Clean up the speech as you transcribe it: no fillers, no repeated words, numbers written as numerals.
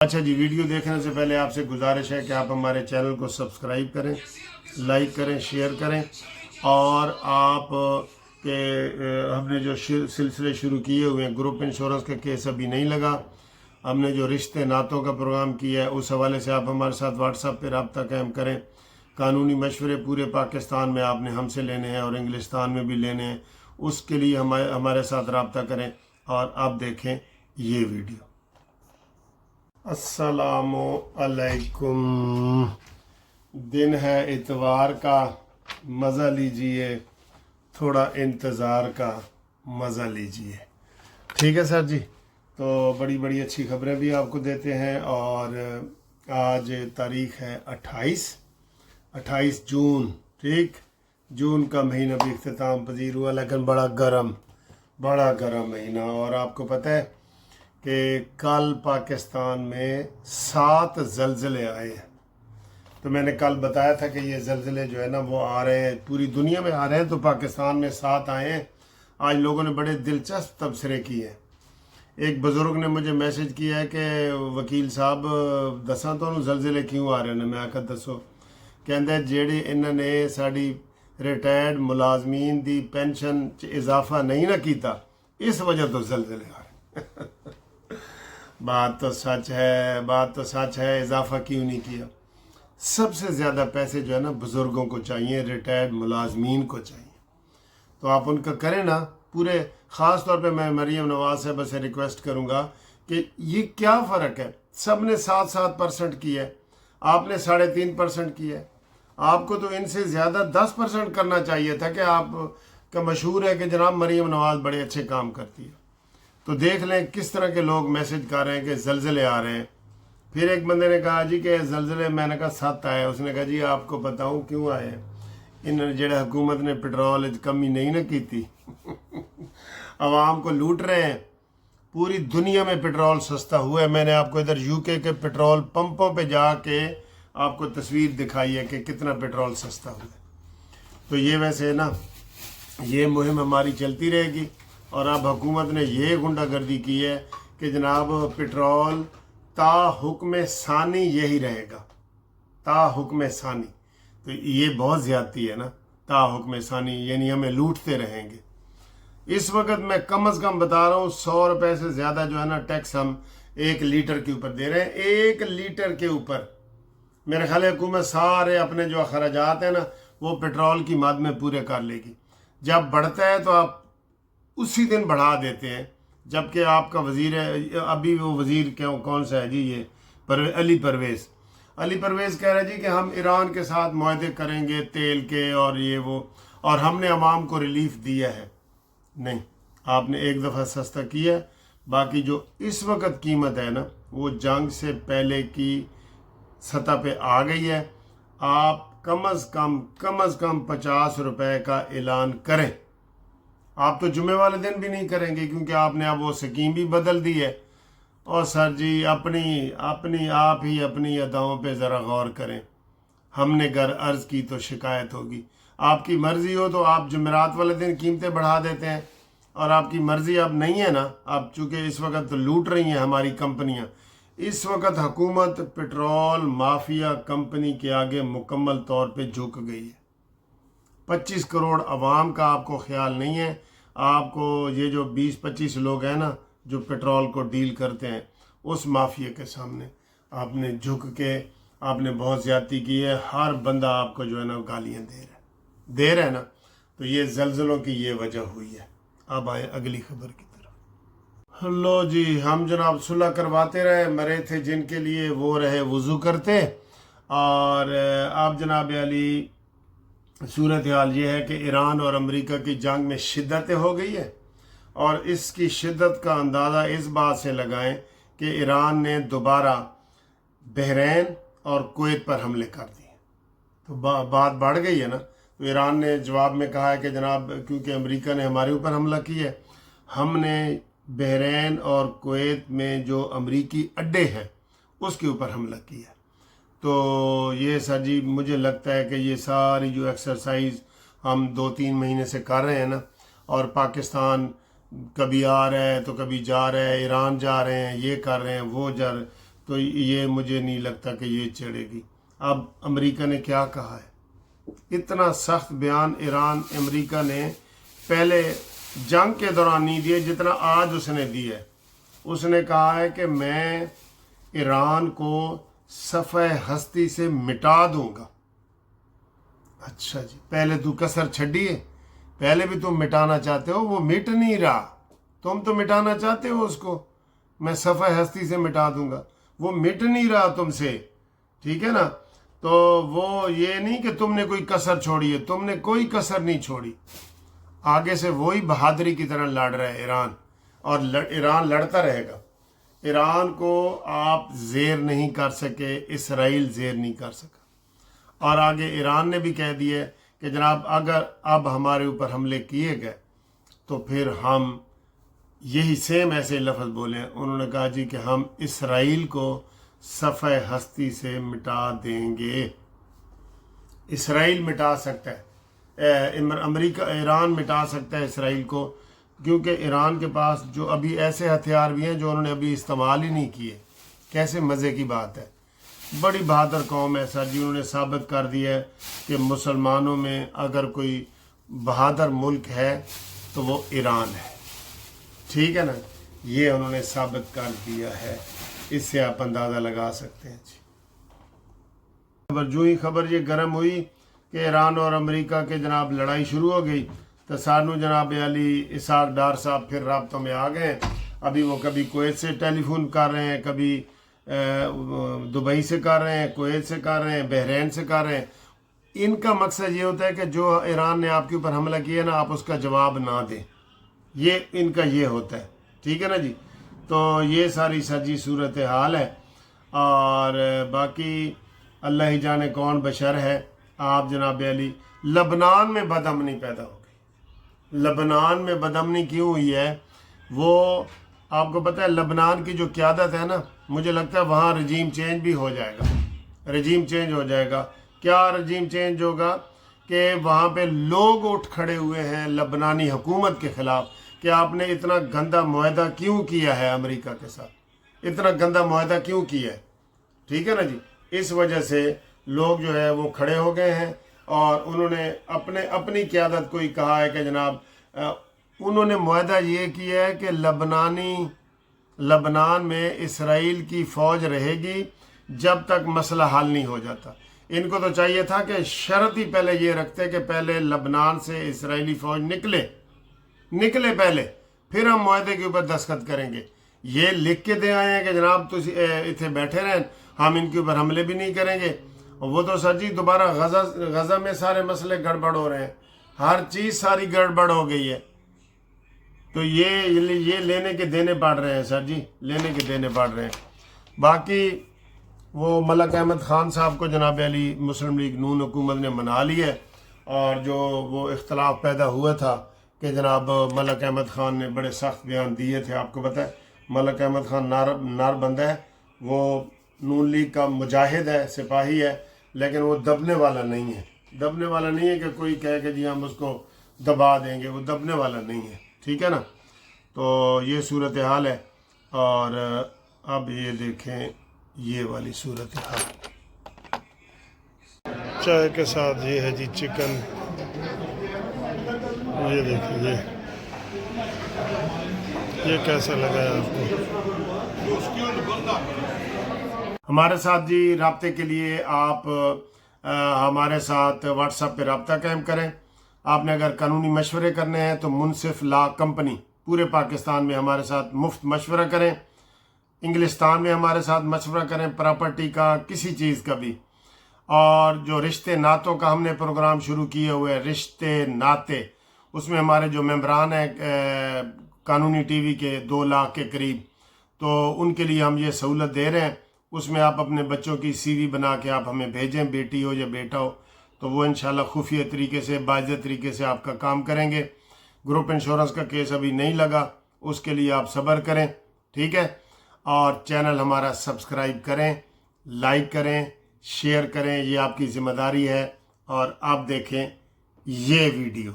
अच्छा जी, वीडियो देखने से पहले आपसे गुजारिश है कि आप हमारे चैनल को सब्सक्राइब करें, लाइक करें, शेयर करें। और आप हमने जो सिलसिले शुरू किए हुए हैं, ग्रुप इंश्योरेंस का केस अभी नहीं लगा, हमने जो रिश्ते नातों का प्रोग्राम किया है, उस हवाले से आप हमारे साथ व्हाट्सएप पे रब्ता कायम करें। कानूनी मशवरे पूरे पाकिस्तान में आपने हमसे लेने हैं और इंग्लिस्तान में भी लेने हैं। उसके लिए हमारे साथ रब्ता करें और आप देखें ये वीडियो। अस्सलामु अलैकुम। दिन है इतवार का, मज़ा लीजिए, थोड़ा इंतज़ार का मज़ा लीजिए। ठीक है सर जी। तो बड़ी बड़ी अच्छी खबरें भी आपको देते हैं। और आज तारीख़ है 28 जून। ठीक, जून का महीना भी इख्तिताम पजीर हुआ, लेकिन बड़ा गर्म महीना। और आपको पता है कि कल पाकिस्तान में 7 ज़लज़ले आए हैं। तो मैंने कल बताया था कि ये ज़लज़ले जो है ना वो आ रहे हैं, पूरी दुनिया में आ रहे हैं, तो पाकिस्तान में 7 आए हैं। आज लोगों ने बड़े दिलचस्प तबसरे किए हैं। एक बुज़ुर्ग ने मुझे मैसेज किया है कि वकील साहब दसा तो ज़लज़ले क्यों आ रहे हैं। मैं आखा दसो। कहते जेड़ी इन्होंने साड़ी रिटायर्ड मुलाजमीन दी पेंशन च इजाफा नहीं ना किया, इस वजह तो ज़लज़ले आ रहे हैं। बात तो सच है, इजाफा क्यों नहीं किया। सबसे ज़्यादा पैसे जो है ना बुज़ुर्गों को चाहिए, रिटायर्ड मुलाजमीन को चाहिए। तो आप उनका करें ना पूरे। ख़ास तौर पे मैं मरीम नवाज साहब से रिक्वेस्ट करूँगा कि ये क्या फ़र्क है, सब ने 7% किया है, आपने 3.5% किया है। आपको तो इनसे ज़्यादा 10% करना चाहिए था। कि आपका मशहूर है कि जनाब मरीम नवाज बड़े अच्छे काम करती है। तो देख लें किस तरह के लोग मैसेज कर रहे हैं कि ज़लज़ले आ रहे हैं। फिर एक बंदे ने कहा जी कि ज़लज़ले, मैंने कहा 7 आए। उसने कहा जी आपको बताऊं क्यों आए हैं। इन जेड़ा हुकूमत ने पेट्रोल कमी नहीं ना की थी। आवाम को लूट रहे हैं। पूरी दुनिया में पेट्रोल सस्ता हुआ है। मैंने आपको इधर यूके के पेट्रोल पंपों पे जाके आपको तस्वीर दिखाई है कि कितना पेट्रोल सस्ता हुआ है। तो ये वैसे ना ये मुहिम हमारी चलती रहेगी। और अब हुकूमत ने ये गुंडागर्दी की है कि जनाब पेट्रोल ता हुक्म सानी यही रहेगा, ता हुक्म सानी। तो ये बहुत ज़्यादती है ना, ता हुक्म सानी, यानी हमें लूटते रहेंगे। इस वक्त मैं कम से कम बता रहा हूँ 100 रुपये से ज़्यादा जो है ना टैक्स हम 1 लीटर के ऊपर दे रहे हैं। 1 लीटर के ऊपर मेरे ख्याल है हुकूमत सारे अपने जो अखराजात हैं ना वो पेट्रोल की मद में पूरे कर लेगी। जब बढ़ता है तो आप उसी दिन बढ़ा देते हैं। जबकि आपका वज़ीर है, अभी वो वज़ीर कौन सा है जी, ये अली परवेज़ कह रहे हैं जी कि हम ईरान के साथ मुआहदे करेंगे तेल के और ये वो, और हमने अवाम को रिलीफ दिया है। नहीं, आपने एक दफ़ा सस्ता किया, बाकी जो इस वक्त कीमत है ना वो जंग से पहले की सतह पे आ गई है। आप कम अज़ कम 50 रुपए का ऐलान करें। आप तो जुमे वाले दिन भी नहीं करेंगे क्योंकि आपने अब वो स्कीम भी बदल दी है। और सर जी आप ही अपनी अदाओं पे ज़रा गौर करें। हमने घर अर्ज़ की तो शिकायत होगी। आपकी मर्ज़ी हो तो आप जुमेरात वाले दिन कीमतें बढ़ा देते हैं, और आपकी मर्ज़ी अब नहीं है ना। अब चूँकि इस वक्त तो लूट रही हैं हमारी कंपनियां। इस वक्त हुकूमत पेट्रोल माफिया कंपनी के आगे मुकम्मल तौर पे झुक गई है। 25 करोड़ अवाम का आपको ख्याल नहीं है। आपको ये जो 20-25 लोग हैं ना जो पेट्रोल को डील करते हैं, उस माफिया के सामने आपने झुक के आपने बहुत ज़्यादती की है। हर बंदा आपको जो है ना गालियाँ दे रहा है ना। तो ये ज़लज़लों की ये वजह हुई है। अब आए अगली खबर की तरफ। लो जी, हम जनाब सुलह करवाते रहे, मरे थे जिनके लिए वो रहे वज़ू करते। और आप जनाब अली सूरत हाल ये है कि ईरान और अमेरिका की जंग में शिद्दत हो गई है। और इसकी शिद्दत का अंदाज़ा इस बात से लगाएं कि ईरान ने दोबारा बहरीन और कुवैत पर हमले कर दिए। तो बात बढ़ गई है ना। तो ईरान ने जवाब में कहा है कि जनाब क्योंकि अमेरिका ने हमारे ऊपर हमला किया है, हमने बहरीन और कुवैत में जो अमेरिकी अड्डे हैं उसके ऊपर हमला किया। तो ये सर जी मुझे लगता है कि ये सारी जो एक्सरसाइज हम 2-3 महीने से कर रहे हैं ना, और पाकिस्तान कभी आ रहा है तो कभी जा रहा है, ईरान जा रहे हैं, ये कर रहे हैं वो जा रहे, تو یہ مجھے نہیں لگتا کہ یہ چڑھے گی۔ اب امریکہ نے کیا کہا ہے، اتنا سخت بیان ایران امریکہ نے پہلے جنگ کے دوران نہیں دیے جتنا آج اس نے دی ہے۔ اس نے کہا ہے کہ میں ایران کو صفحہ ہستی سے مٹا دوں گا۔ اچھا جی، پہلے تو کسر چھڈیے، پہلے بھی تم مٹانا چاہتے ہو، وہ مٹ نہیں رہا، تم تو مٹانا چاہتے ہو اس کو، میں صفحہ ہستی سے مٹا دوں گا، وہ مٹ نہیں رہا تم سے، ٹھیک ہے نا۔ تو وہ یہ نہیں کہ تم نے کوئی کسر چھوڑی ہے، تم نے کوئی کسر نہیں چھوڑی، آگے سے وہی بہادری کی طرح لڑ رہا ہے ایران، اور ایران لڑتا رہے گا۔ ایران کو آپ زیر نہیں کر سکے، اسرائیل زیر نہیں کر سکا، اور آگے ایران نے بھی کہہ دیا کہ جناب اگر اب ہمارے اوپر حملے کیے گئے تو پھر ہم یہی سیم ایسے لفظ بولے، انہوں نے کہا جی کہ ہم اسرائیل کو صفحہ ہستی سے مٹا دیں گے۔ اسرائیل مٹا سکتا ہے، امریکہ، ایران مٹا سکتا ہے اسرائیل کو، کیونکہ ایران کے پاس جو ابھی ایسے ہتھیار بھی ہیں جو انہوں نے ابھی استعمال ہی نہیں کیے۔ کیسے مزے کی بات ہے، بڑی بہادر قوم ہے سر جی، انہوں نے ثابت کر دیا ہے کہ مسلمانوں میں اگر کوئی بہادر ملک ہے تو وہ ایران ہے، ٹھیک ہے نا، یہ انہوں نے ثابت کر دیا ہے، اس سے آپ اندازہ لگا سکتے ہیں جی۔ جو ہی خبر یہ گرم ہوئی کہ ایران اور امریکہ کے جناب لڑائی شروع ہو گئی تو سانو جناب علی اسحاق ڈار صاحب پھر رابطوں میں آ گئے۔ ابھی وہ کبھی کویت سے ٹیلی فون کر رہے ہیں، کبھی دبئی سے کر رہے ہیں، کویت سے کر رہے ہیں، بحرین سے کر رہے ہیں۔ ان کا مقصد یہ ہوتا ہے کہ جو ایران نے آپ کے اوپر حملہ کیا نا، آپ اس کا جواب نہ دیں، یہ ان کا یہ ہوتا ہے، ٹھیک ہے نا جی۔ تو یہ ساری سجی صورتحال ہے، اور باقی اللہ ہی جانے کون بشر ہے۔ آپ جناب علی، لبنان میں بدامنی پیدا ہو گئی۔ لبنان میں بدامنی کیوں ہوئی ہے، وہ آپ کو پتہ ہے، لبنان کی جو قیادت ہے نا، مجھے لگتا ہے وہاں رجیم چینج بھی ہو جائے گا، رجیم چینج ہو جائے گا۔ کیا رجیم چینج ہوگا کہ وہاں پہ لوگ اٹھ کھڑے ہوئے ہیں لبنانی حکومت کے خلاف کہ آپ نے اتنا گندا معاہدہ کیوں کیا ہے امریکہ کے ساتھ، اتنا گندا معاہدہ کیوں کیا ہے، ٹھیک ہے نا جی۔ اس وجہ سے لوگ جو ہے وہ کھڑے ہو گئے ہیں، اور انہوں نے اپنی قیادت کو ہی کہا ہے کہ جناب انہوں نے معاہدہ یہ کیا ہے کہ لبنان میں اسرائیل کی فوج رہے گی جب تک مسئلہ حل نہیں ہو جاتا۔ ان کو تو چاہیے تھا کہ شرط ہی پہلے یہ رکھتے کہ پہلے لبنان سے اسرائیلی فوج نکلے پہلے، پھر ہم معاہدے کے اوپر دستخط کریں گے۔ یہ لکھ کے دے آئے ہیں کہ جناب تسی اتنے بیٹھے رہیں، ہم ان کے اوپر حملے بھی نہیں کریں گے۔ وہ تو سر جی دوبارہ غزہ میں سارے مسئلے گڑبڑ ہو رہے ہیں، ہر چیز ساری گڑبڑ ہو گئی ہے، تو یہ لینے کے دینے پڑ رہے ہیں سر جی، لینے کے دینے پڑ رہے ہیں۔ باقی وہ ملک احمد خان صاحب کو جناب علی مسلم لیگ نون حکومت نے منا لی ہے، اور جو وہ اختلاف پیدا ہوا تھا کہ جناب ملک احمد خان نے بڑے سخت بیان دیے تھے، آپ کو پتہ ہے ملک احمد خان نار بندہ ہے، وہ نون لیگ کا مجاہد ہے، سپاہی ہے، لیکن وہ دبنے والا نہیں ہے کہ کوئی کہے کہ جی ہم اس کو دبا دیں گے، وہ دبنے والا نہیں ہے، ٹھیک ہے نا۔ تو یہ صورتحال ہے، اور اب یہ دیکھیں یہ والی صورتحال، چائے کے ساتھ یہ ہے جی چکن، یہ دیکھیں یہ کیسا لگا ہے آپ کو۔ ہمارے ساتھ جی رابطے کے لیے آپ ہمارے ساتھ واٹس ایپ پہ رابطہ قائم کریں۔ آپ نے اگر قانونی مشورے کرنے ہیں تو منصف لا کمپنی پورے پاکستان میں ہمارے ساتھ مفت مشورہ کریں، انگلستان میں ہمارے ساتھ مشورہ کریں، پراپرٹی کا کسی چیز کا بھی۔ اور جو رشتے ناتوں کا ہم نے پروگرام شروع کیے ہوئے ہیں، رشتے ناتے، اس میں ہمارے جو ممبران ہیں قانونی ٹی وی کے 2 لاکھ کے قریب، تو ان کے لیے ہم یہ سہولت دے رہے ہیں۔ اس میں آپ اپنے بچوں کی سی وی بنا کے آپ ہمیں بھیجیں، بیٹی ہو یا بیٹا ہو، تو وہ انشاءاللہ خفیہ طریقے سے، باضابطہ طریقے سے آپ کا کام کریں گے۔ گروپ انشورنس کا کیس ابھی نہیں لگا، اس کے لیے آپ صبر کریں، ٹھیک ہے۔ اور چینل ہمارا سبسکرائب کریں، لائک کریں، شیئر کریں، یہ آپ کی ذمہ داری ہے۔ اور آپ دیکھیں یہ ویڈیو۔